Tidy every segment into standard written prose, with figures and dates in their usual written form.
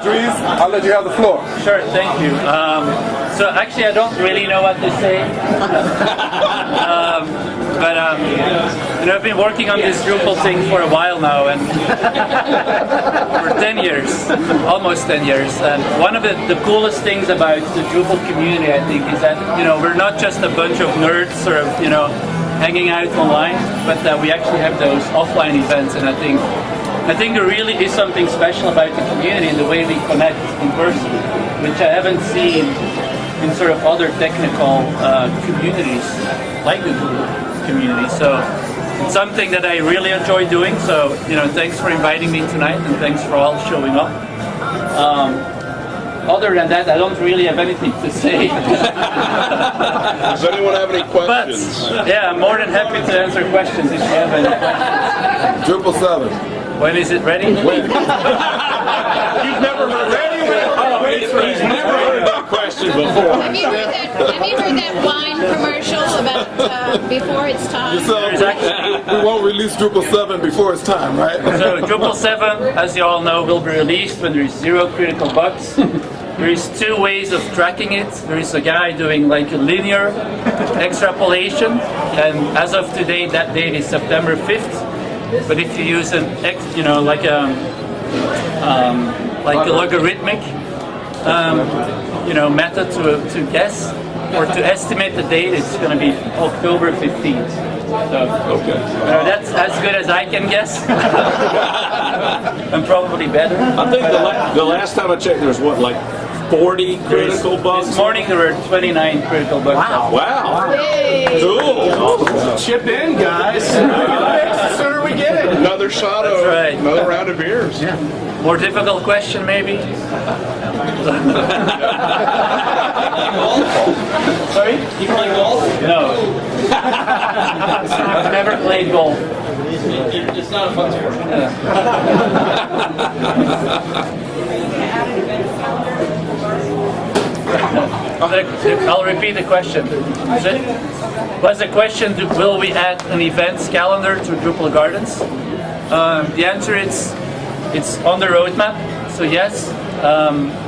Dries, I'll let you have the floor. Sure, thank you. So actually, I don't really know what to say. I've been working on this Drupal thing for a while now, and for 10 years, almost 10 years. And one of the coolest things about the Drupal community, I think, is that we're not just a bunch of nerds sort of hanging out online, but that we actually have those offline events. And I think there really is something special about the community and the way we connect in person, which I haven't seen in sort of other technical communities like the Drupal community. So it's something that I really enjoy doing. So thanks for inviting me tonight, and thanks for all showing up. Other than that, I don't really have anything to say. Does anyone have any questions? But, yeah, I'm more than happy to answer questions if you have any questions. Drupal 7. When is it ready? You've never heard ready? He's never heard that question before. Have you heard that wine commercial about before it's time? We won't release Drupal 7 before it's time, right? So Drupal 7, as you all know, will be released when there is 0 critical bugs. There is 2 ways of tracking it. There is a guy doing like a linear extrapolation, and as of today, that date is September 5th. But if you use an like a logarithmic method to guess or to estimate the date, it's going to be October 15th. So, okay. That's as good as I can guess. And probably better. I think the last time I checked, there was what, like 40 critical bugs? This morning there were 29 critical bugs. Wow. Yay. Cool. Chip in, guys. The sooner we get it. Another shot of another round of beers. Yeah. More difficult question, maybe? Sorry? You play golf? No. I've never played golf. It's not a fun sport. I'll repeat the question. Was the question, will we add an events calendar to Drupal Gardens? The answer is, it's on the roadmap, so yes.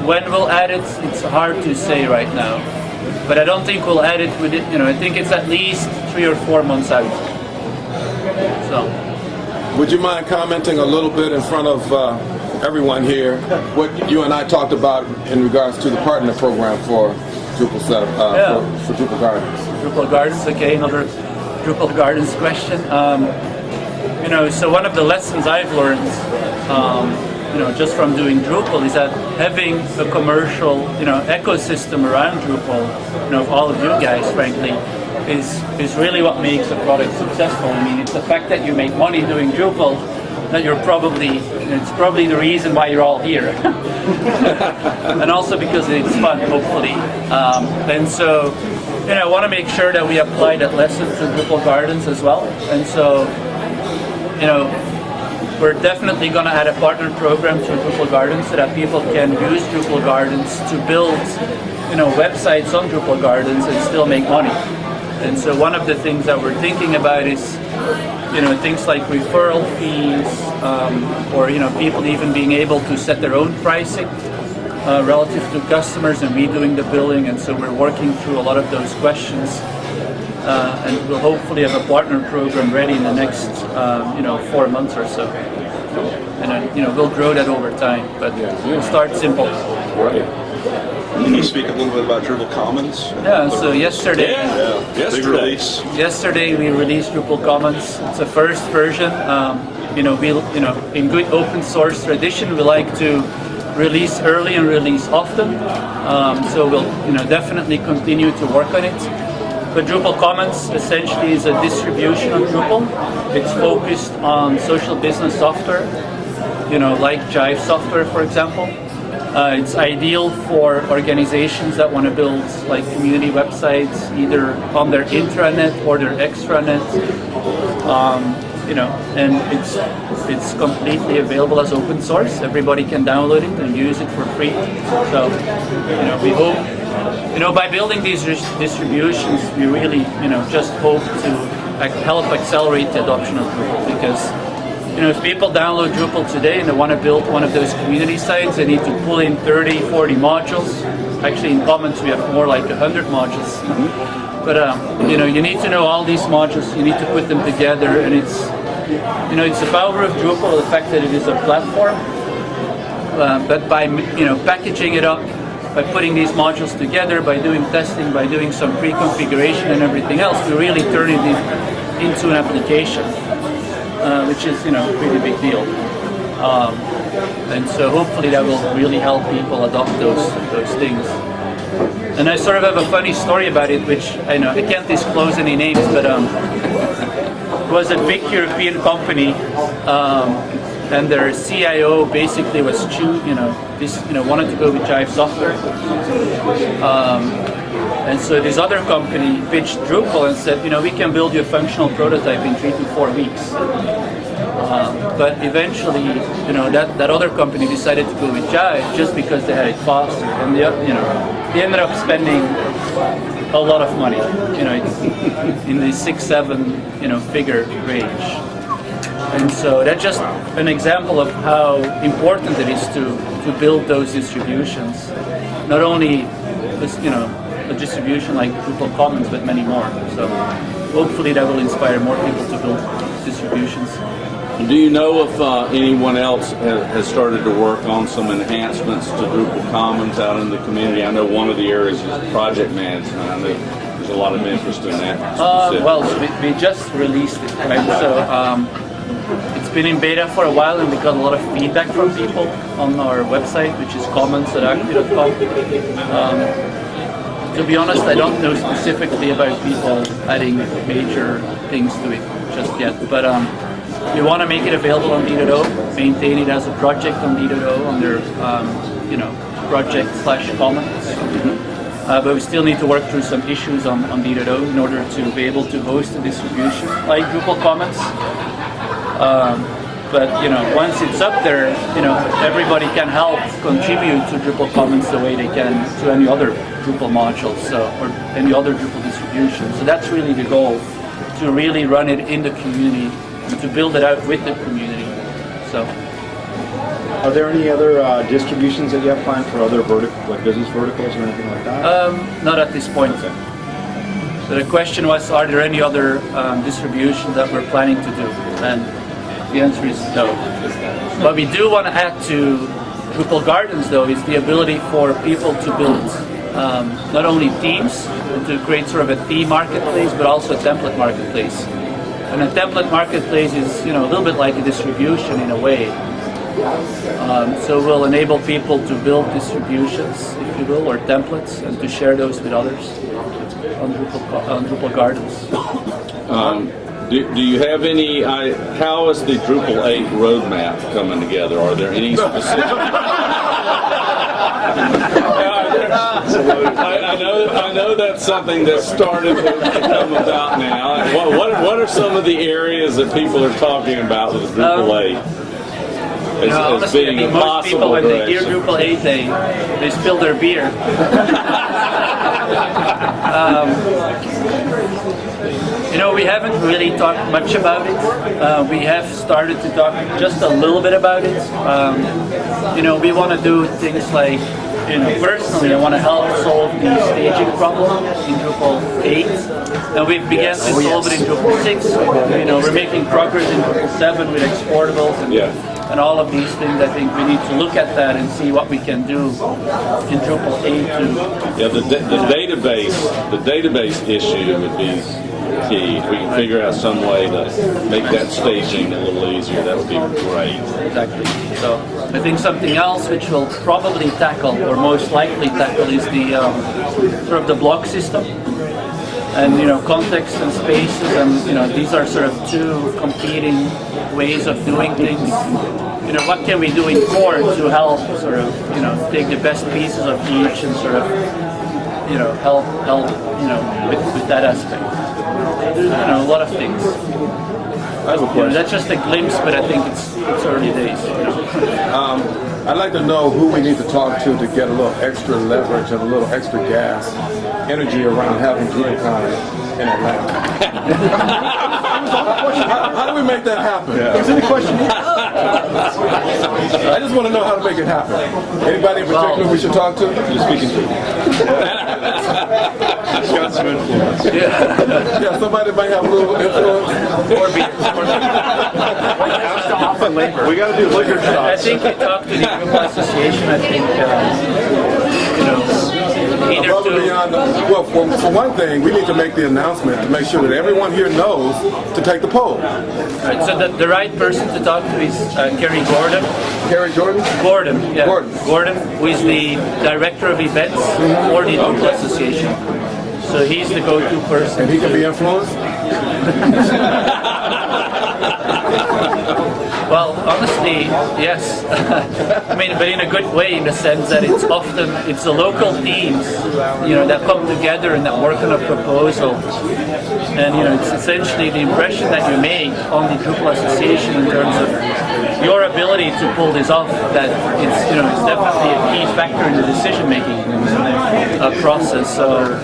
When we'll add it, it's hard to say right now. But I don't think we'll add it with it, I think it's at least 3 or 4 months out. So. Would you mind commenting a little bit in front of everyone here what you and I talked about in regards to the partner program for Drupal 7, for Drupal Gardens? Drupal Gardens, okay, another Drupal Gardens question. So one of the lessons I've learned, just from doing Drupal is that having a commercial, ecosystem around Drupal, of all of you guys, frankly, is really what makes a product successful. I mean, it's the fact that you make money doing Drupal that it's probably the reason why you're all here. And also because it's fun, hopefully. And so, I want to make sure that we apply that lesson to Drupal Gardens as well. And so, we're definitely going to add a partner program to Drupal Gardens so that people can use Drupal Gardens to build, websites on Drupal Gardens and still make money. And so one of the things that we're thinking about is, things like referral fees, or people even being able to set their own pricing relative to customers and we doing the billing. And so we're working through a lot of those questions. And we'll hopefully have a partner program ready in the next, 4 months or so. And then, we'll grow that over time, but we'll start simple. Right. Can you speak a little bit about Drupal Commons? Yeah, so yesterday we released Drupal Commons. It's a first version. In good open source tradition, we like to release early and release often. So we'll definitely continue to work on it. But Drupal Commons essentially is a distribution of Drupal. It's focused on social business software, like Jive software, for example. It's ideal for organizations that want to build like community websites, either on their intranet or their extranet. And it's completely available as open source. Everybody can download it and use it for free. So, we hope, by building these distributions, we really, just hope to help accelerate the adoption of Drupal, because, if people download Drupal today and they want to build one of those community sites, they need to pull in 30, 40 modules. Actually, in Commons we have more like 100 modules. But you need to know all these modules. You need to put them together, and it's the power of Drupal, the fact that it is a platform. But by packaging it up, by putting these modules together, by doing testing, by doing some pre-configuration and everything else, we really turn it into an application, which is a pretty big deal. And so hopefully that will really help people adopt those things. And I sort of have a funny story about it, which I can't disclose any names, but it was a big European company, and their CIO basically was wanted to go with Jive software. And so this other company pitched Drupal and said, we can build you a functional prototype in 3 to 4 weeks. But eventually, that other company decided to go with Jive just because they had it faster, and they ended up spending a lot of money, in the 6-7 figure range. And so that's just an example of how important it is to build those distributions, not only a distribution like Drupal Commons, but many more. So hopefully that will inspire more people to build distributions. Do you know if anyone else has started to work on some enhancements to Drupal Commons out in the community? I know one of the areas is project management. I know there's a lot of interest in that. Well, we just released it, right? So it's been in beta for a while, and we got a lot of feedback from people on our website, which is commons.adug.com. To be honest, I don't know specifically about people adding major things to it just yet, but we want to make it available on D.O, maintain it as a project on D.O under project/commons. But we still need to work through some issues on D.O in order to be able to host a distribution like Drupal Commons. But once it's up there, everybody can help contribute to Drupal Commons the way they can to any other Drupal module, or any other Drupal distribution. So that's really the goal, to really run it in the community, and to build it out with the community. So, are there any other distributions that you have planned for other like business verticals or anything like that? Not at this point. Okay. So the question was, are there any other distributions that we're planning to do? And the answer is no. What we do want to add to Drupal Gardens, though, is the ability for people to build not only themes, to create sort of a theme marketplace, but also a template marketplace. And a template marketplace is, a little bit like a distribution in a way. So we'll enable people to build distributions, if you will, or templates, and to share those with others on Drupal Gardens. Do you have any? How is the Drupal 8 roadmap coming together? Are there any specific? I know that's something that's started to come about now. What are some of the areas that people are talking about with Drupal 8? As Honestly, being a most people, possible when they hear direction? Drupal 8, they spill their beer. We haven't really talked much about it. We have started to talk just a little bit about it. We want to do things like, personally, I want to help solve the staging problem in Drupal 8. And we've begun to solve it in Drupal 6. We're making progress in Drupal 7 with exportables and all of these things. I think we need to look at that and see what we can do in Drupal 8 too. Yeah, the database issue would be key. If we can figure out some way to make that staging a little easier, that would be great. Exactly. So I think something else which we'll probably tackle, or most likely tackle, is the sort of the block system. And context and spaces, and these are sort of two competing ways of doing things. What can we do in core to help sort of take the best pieces of each and sort of help with that aspect. A lot of things. I have a question. That's just a glimpse, but I think it's early days. I'd like to know who we need to talk to get a little extra leverage and a little extra gas, energy around having DrupalCon in Atlanta. How do we make that happen? Is there any question? I just want to know how to make it happen. Anybody in particular we should talk to? You're speaking to. It's got some influence. Yeah, somebody might have a little influence. We got to do liquor I shots. think you talk to the Drupal Association. I think either Above and to beyond, well, for one thing, we need to make the announcement to make sure that everyone here knows to take the poll. right, so the right person to talk to is Kerry Gordon. Kerry Jordan? Gordon, yeah. Gordon. Who is the director of events for the Drupal Association. So he's the go-to person. And he can be influenced? Well, honestly, yes. I mean, but in a good way, in the sense that it's the local teams, that come together and that work on a proposal. And it's essentially the impression that you make on the Drupal Association in terms of your ability to pull this off. That it's definitely a key factor in the decision making process. So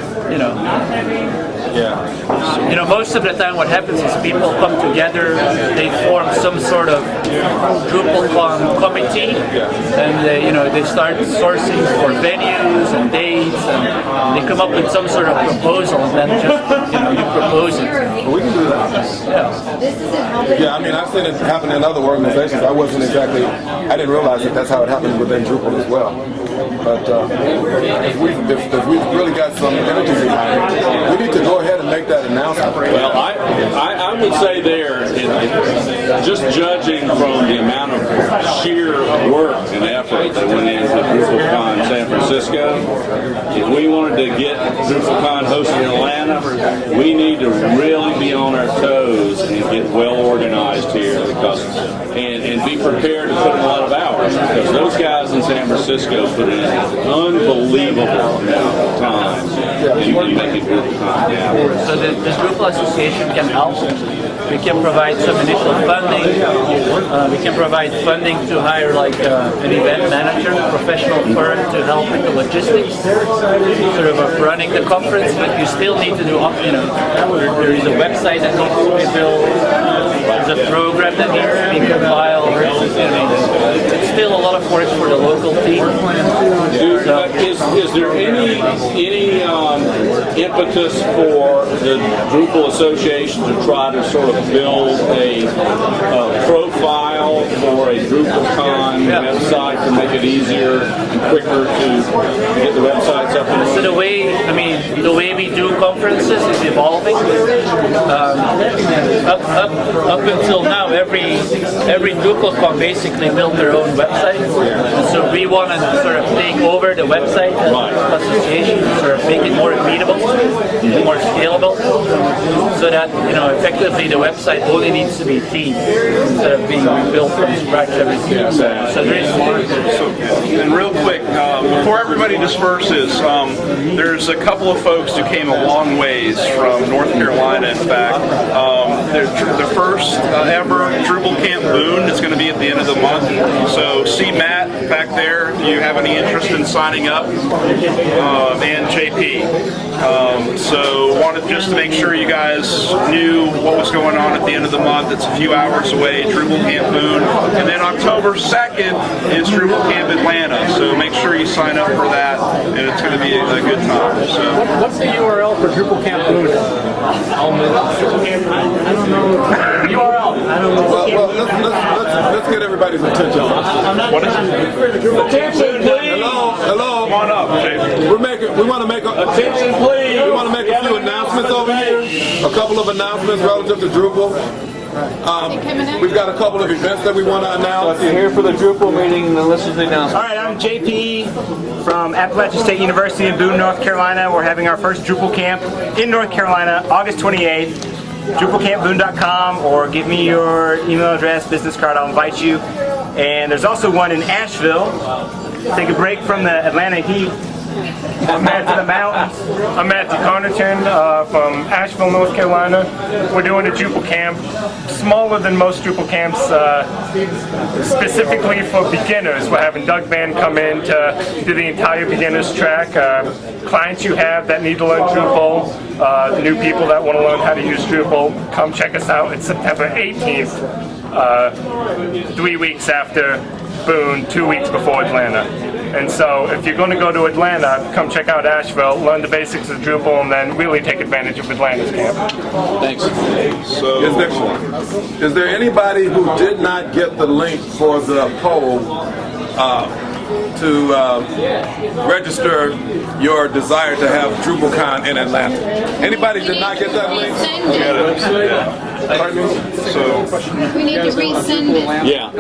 most of the time what happens is people come together, they form some sort of DrupalCon committee, and they start sourcing for venues and dates, and they come up with some sort of proposal, and then just you propose it. Well, we can do that. Yeah, I mean, I've seen it happen in other organizations. I didn't realize that's how it happened within Drupal as well. But if we've really got some energy behind it, we need to go ahead and make that announcement. Well, I would say there, just judging from the amount of sheer work and effort that went into DrupalCon San Francisco, if we wanted to get DrupalCon hosted in Atlanta, we need to really be on our toes and get well organized here, and be prepared to put in a lot of hours, because those guys in San Francisco put in an unbelievable amount of time in making DrupalCon happen. So the Drupal Association can help. We can provide some initial funding. We can provide funding to hire an event manager, professional firm to help with the logistics, sort of running the conference. But you still need to do, there is a website that needs to be built. There's a program that needs to be compiled. It's still a lot of work for the local team. Is there any impetus for the Drupal Association to try to sort of build a profile for a DrupalCon website to make it easier and quicker to get the websites up? So the way we do conferences is evolving. Up until now, every DrupalCon basically built their own website. So we want to sort of take over the website as an association, sort of make it more readable, more scalable, so that effectively the website only needs to be themed instead of being built from scratch everything. So there is more. And real quick, before everybody disperses, there's a couple of folks who came a long ways from North Carolina, in fact. The first ever Drupal Camp Boone is going to be at the end of the month. So see Matt back there if you have any interest in signing up, and JP. So wanted just to make sure you guys knew what was going on at the end of the month. It's a few hours away, Drupal Camp Boone. And then October 2nd is Drupal Camp Atlanta. So make sure you sign up for that, and it's going to be a good time. So what's the URL for Drupal Camp Boone? I don't know. URL. I don't know. Well, let's get everybody's attention. what is it? Attention, please. Hello. Come on up, JP. We want to make Attention, please. We want to make a few announcements over here. A couple of announcements relative to Drupal. We've got a couple of events that we want to announce. If you're here for the Drupal meeting, then listen to the announcement. All right, I'm JP from Appalachian State University in Boone, North Carolina. We're having our first Drupal camp in North Carolina, August 28th. DrupalCampBoone.com, or give me your email address, business card, I'll invite you. And there's also one in Asheville. Take a break from the Atlanta heat I'm Man to the Mountains. I'm Matthew Connerton from Asheville, North Carolina. We're doing a Drupal camp, smaller than most Drupal camps, specifically for beginners. We're having Doug Band come in to do the entire beginners track. Clients you have that need to learn Drupal, new people that want to learn how to use Drupal, come check us out. It's September 18th, 3 weeks after Boone, 2 weeks before Atlanta. And so if you're going to go to Atlanta, come check out Asheville, learn the basics of Drupal, and then really take advantage of Atlanta's camp. Thanks. So, Is there anybody who did not get the link for the poll to register your desire to have DrupalCon in Atlanta? Anybody did not get that link? Pardon me? so We need to resend it. Yeah.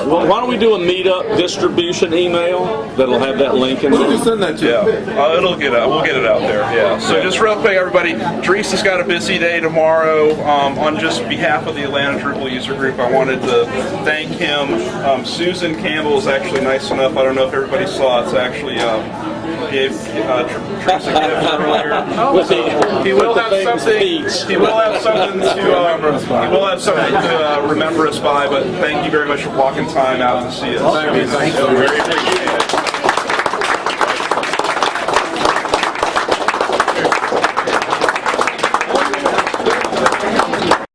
Well, why don't we do a meetup distribution email that'll have that link in Who did you it? send that to? yeah, it'll get out. We'll get it out there. Yeah. So just real quick, everybody, Dries has got a busy day tomorrow. On just behalf of the Atlanta Drupal user group, I wanted to thank him. Susan Campbell is actually nice enough. I don't know if everybody saw. It's actually gave Dries a gift earlier. He will have something. He will have something to remember us by. But thank you very much for blocking time out to see us. Thank you. Very appreciated.